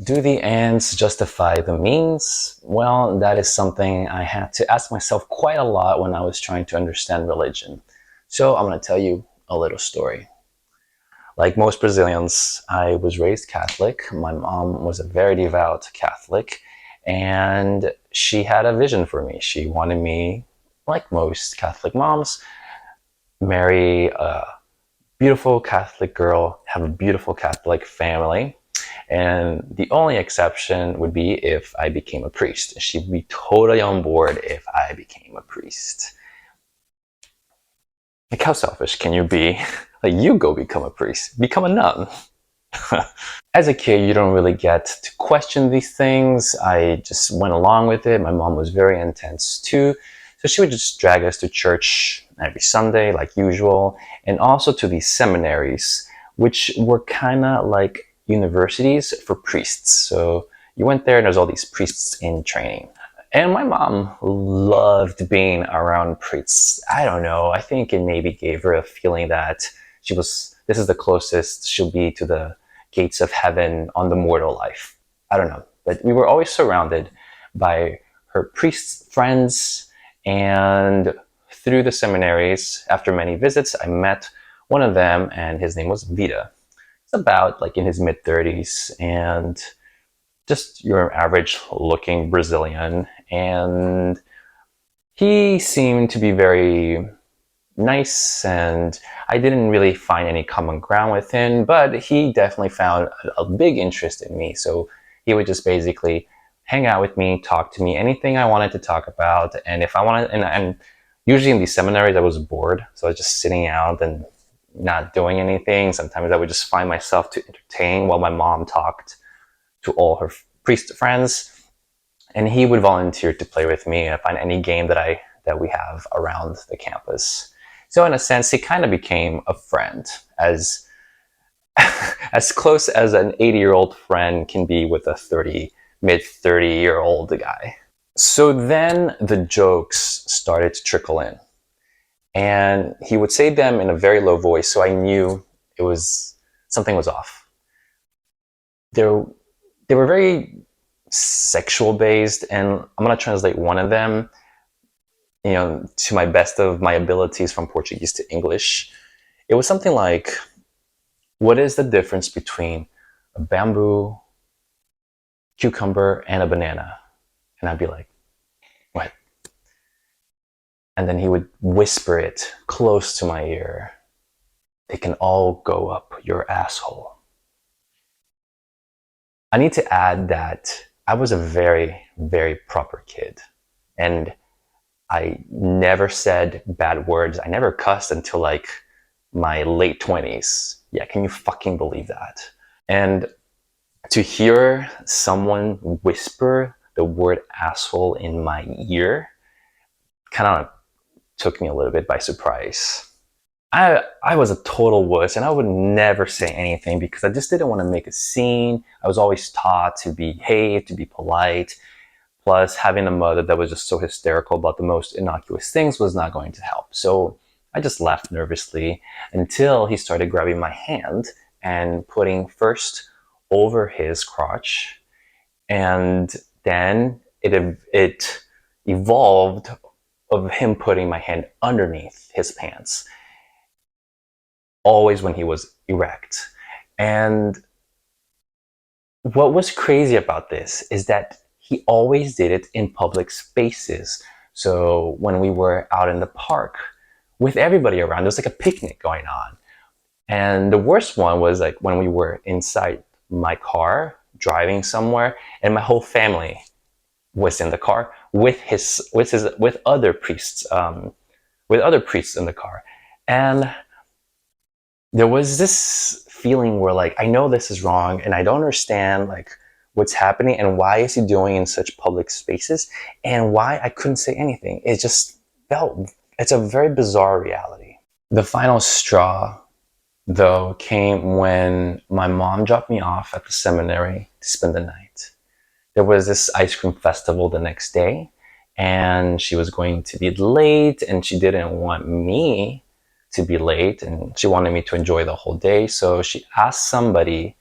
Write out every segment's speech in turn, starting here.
Do the ends justify the means? Well, that is something I had to ask myself quite a lot when I was trying to understand religion. So I'm going to tell you a little story. Like most Brazilians, I was raised Catholic. My mom was a very devout Catholic, and she had a vision for me. She wanted me, like most Catholic moms, marry a beautiful Catholic girl, have a beautiful Catholic family. And the only exception would be if I became a priest. She'd be totally on board if I became a priest. Like, how selfish can you be? Like, you go become a priest, become a nun. As a kid, you don't really get to question these things. I just went along with it. My mom was very intense too. So she would just drag us to church every Sunday, like usual, and also to these seminaries, which were kind of like universities for priests. So you went there and there's all these priests in training. And my mom loved being around priests. I don't know. I think it maybe gave her a feeling that this is the closest she'll be to the gates of heaven on the mortal life. I don't know. But we were always surrounded by her priest friends. And through the seminaries, after many visits, I met one of them, and his name was Vita. He's about like in his mid 30s and just your average looking Brazilian. And he seemed to be very nice, and I didn't really find any common ground with him, but he definitely found a big interest in me. So he would just basically hang out with me, talk to me, anything I wanted to talk about. And if I wanted, and usually in these seminaries, I was bored. So I was just sitting out and not doing anything. Sometimes I would just find myself to entertain while my mom talked to all her priest friends. And he would volunteer to play with me and find any game that we have around the campus. So in a sense, he kind of became a friend, as as close as an 80-year-old friend can be with a mid 30-year-old guy. So then the jokes started to trickle in, and he would say them in a very low voice, so I knew something was off. They were very sexual based, and I'm going to translate one of them, to my best of my abilities from Portuguese to English. It was something like, what is the difference between a bamboo, cucumber, and a banana? And I'd be like, what? And then he would whisper it close to my ear. They can all go up your asshole. I need to add that I was a very, very proper kid. And I never said bad words. I never cussed until like my late 20s. Yeah, can you fucking believe that? And to hear someone whisper the word asshole in my ear kind of took me a little bit by surprise. I was a total wuss, and I would never say anything because I just didn't want to make a scene. I was always taught to behave, to be polite. Plus, having a mother that was just so hysterical about the most innocuous things was not going to help. So I just laughed nervously until he started grabbing my hand and putting first over his crotch, and then it evolved of him putting my hand underneath his pants, always when he was erect. And what was crazy about this is that he always did it in public spaces. So when we were out in the park with everybody around, there was like a picnic going on. And the worst one was like when we were inside my car driving somewhere, and my whole family was in the car with other priests, in the car. And there was this feeling where like, I know this is wrong and I don't understand like what's happening and why is he doing in such public spaces, and why I couldn't say anything. It's a very bizarre reality. The final straw, though, came when my mom dropped me off at the seminary to spend the night. There was this ice cream festival the next day, and she was going to be late, and she didn't want me to be late, and she wanted me to enjoy the whole day. So she asked somebody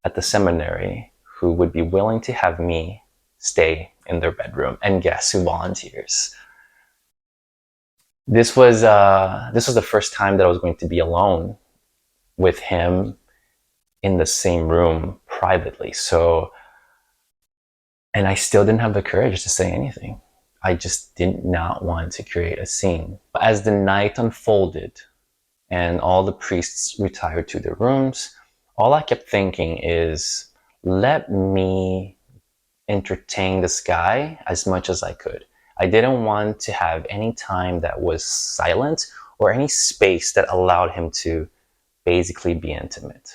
at the seminary who would be willing to have me stay in their bedroom. And guess who volunteers? This was the first time that I was going to be alone with him in the same room privately. So, and I still didn't have the courage to say anything. I just did not want to create a scene. As the night unfolded and all the priests retired to their rooms, all I kept thinking is, let me entertain this guy as much as I could. I didn't want to have any time that was silent or any space that allowed him to basically be intimate.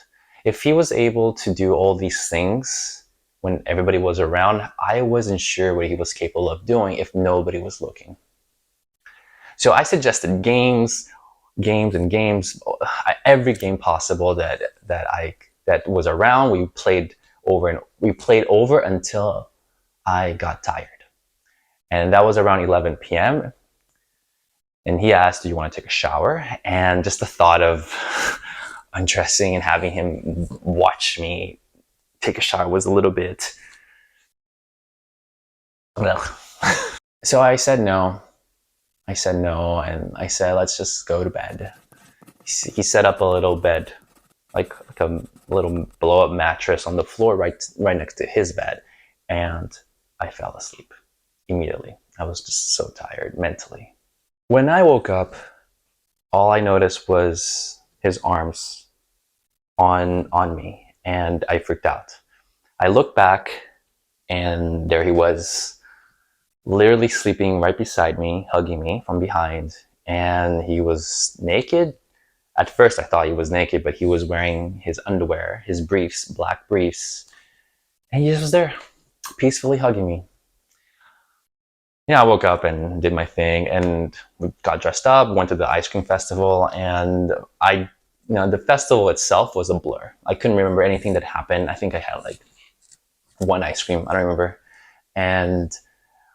If he was able to do all these things when everybody was around, I wasn't sure what he was capable of doing if nobody was looking. So I suggested games, every game possible that was around. We played over until I got tired. And that was around 11 p.m. And he asked, do you want to take a shower? And just the thought of undressing and having him watch me take a shower was a little bit... Ugh. So I said no. And I said, let's just go to bed. He set up a little bed, like a little blow-up mattress on the floor right next to his bed. And I fell asleep immediately. I was just so tired mentally. When I woke up, all I noticed was his arms on me, and I freaked out. I looked back, and there he was, literally sleeping right beside me, hugging me from behind, and he was naked. At first I thought he was naked, but he was wearing his underwear, his briefs, black briefs, and he just was there, peacefully hugging me. Yeah, I woke up and did my thing, and we got dressed up, went to the ice cream festival, and the festival itself was a blur. I couldn't remember anything that happened. I think I had like one ice cream, I don't remember. And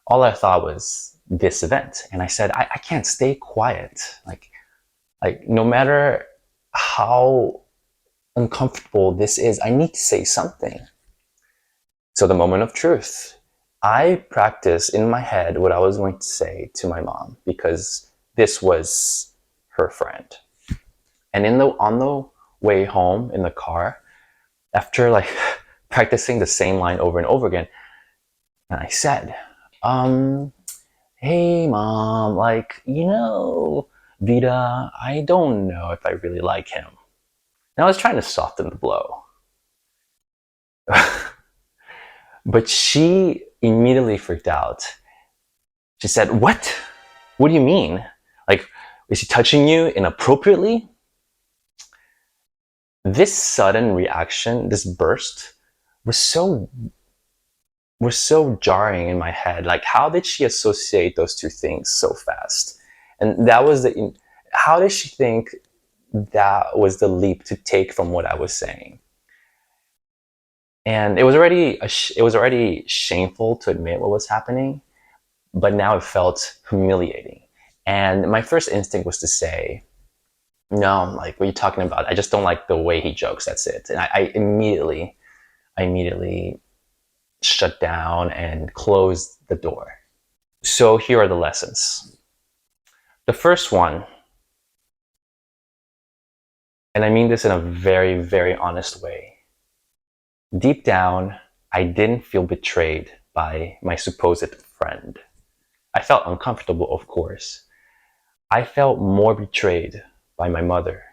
all I thought was this event. And I said, I can't stay quiet. Like no matter how uncomfortable this is, I need to say something. So the moment of truth. I practiced in my head what I was going to say to my mom, because this was her friend. And on the way home in the car, after like practicing the same line over and over again, and I said, hey mom, Vita, I don't know if I really like him. And I was trying to soften the blow. But she immediately freaked out. She said, what? What do you mean? Like, is he touching you inappropriately? This sudden reaction, this burst, was so jarring in my head. Like, how did she associate those two things so fast? And how did she think that was the leap to take from what I was saying? And it was already shameful to admit what was happening, but now it felt humiliating. And my first instinct was to say, no, like, what are you talking about? I just don't like the way he jokes, that's it. And I immediately shut down and closed the door. So here are the lessons. The first one, and I mean this in a very, very honest way. Deep down, I didn't feel betrayed by my supposed friend. I felt uncomfortable, of course. I felt more betrayed by my mother,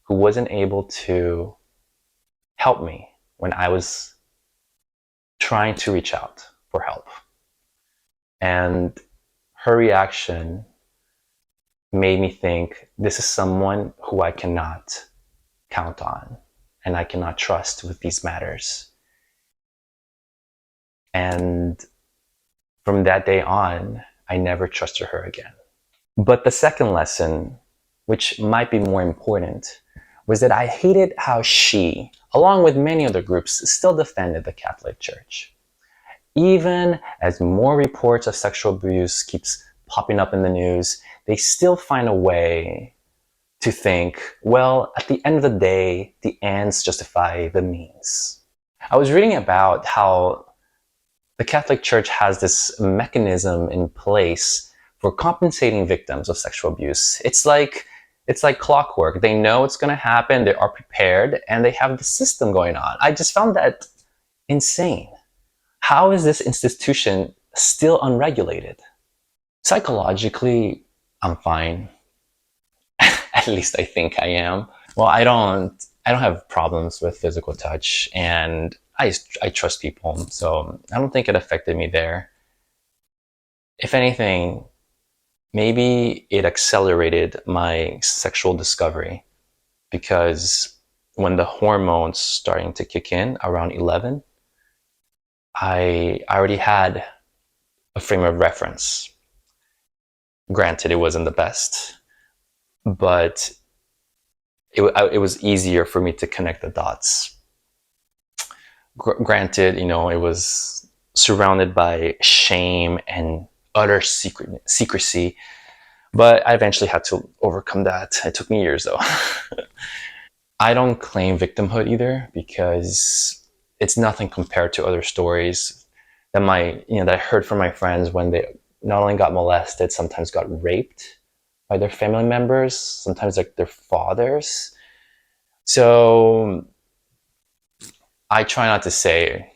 who wasn't able to help me when I was trying to reach out for help. And her reaction made me think, this is someone who I cannot count on and I cannot trust with these matters. And from that day on, I never trusted her again. But the second lesson, which might be more important, was that I hated how she, along with many other groups, still defended the Catholic Church. Even as more reports of sexual abuse keeps popping up in the news, they still find a way to think, well, at the end of the day, the ends justify the means. I was reading about how the Catholic Church has this mechanism in place for compensating victims of sexual abuse. It's like clockwork. They know it's going to happen, they are prepared, and they have the system going on. I just found that insane. How is this institution still unregulated? Psychologically, I'm fine. At least I think I am. Well, I don't have problems with physical touch, and I trust people, so I don't think it affected me there. If anything, maybe it accelerated my sexual discovery, because when the hormones starting to kick in around 11, I already had a frame of reference. Granted, it wasn't the best, but it was easier for me to connect the dots. Granted, it was surrounded by shame and utter secrecy, but I eventually had to overcome that. It took me years, though. I don't claim victimhood either, because it's nothing compared to other stories that I heard from my friends when they not only got molested, sometimes got raped by their family members, sometimes like their fathers. So I try not to say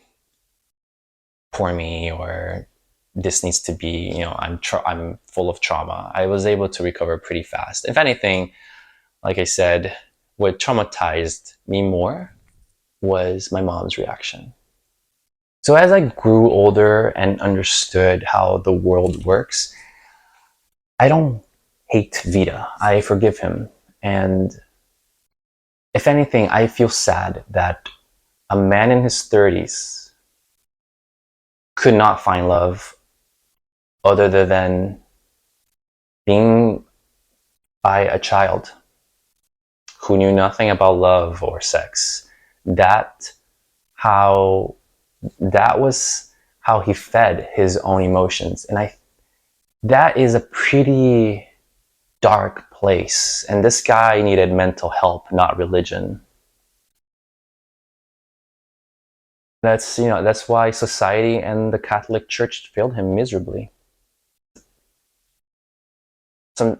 poor me, or this needs to be, I'm full of trauma. I was able to recover pretty fast. If anything, like I said, what traumatized me more was my mom's reaction. So as I grew older and understood how the world works, I don't hate Vita. I forgive him. And if anything, I feel sad that a man in his 30s could not find love other than being by a child who knew nothing about love or sex. That how that was how he fed his own emotions. And that is a pretty dark place. And this guy needed mental help, not religion. That's why society and the Catholic Church failed him miserably. Some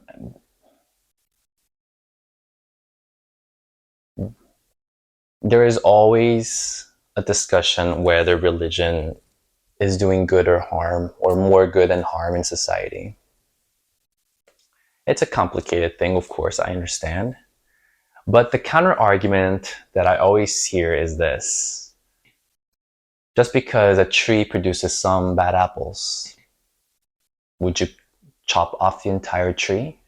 There is always a discussion whether religion is doing good or harm, or more good than harm in society. It's a complicated thing, of course, I understand. But the counter argument that I always hear is this: just because a tree produces some bad apples, would you chop off the entire tree?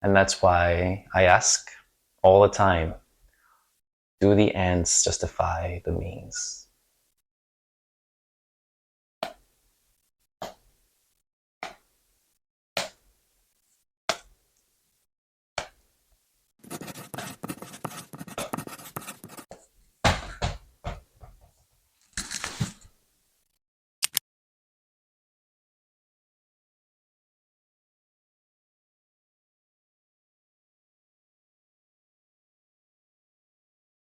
And that's why I ask all the time, do the ends justify the means?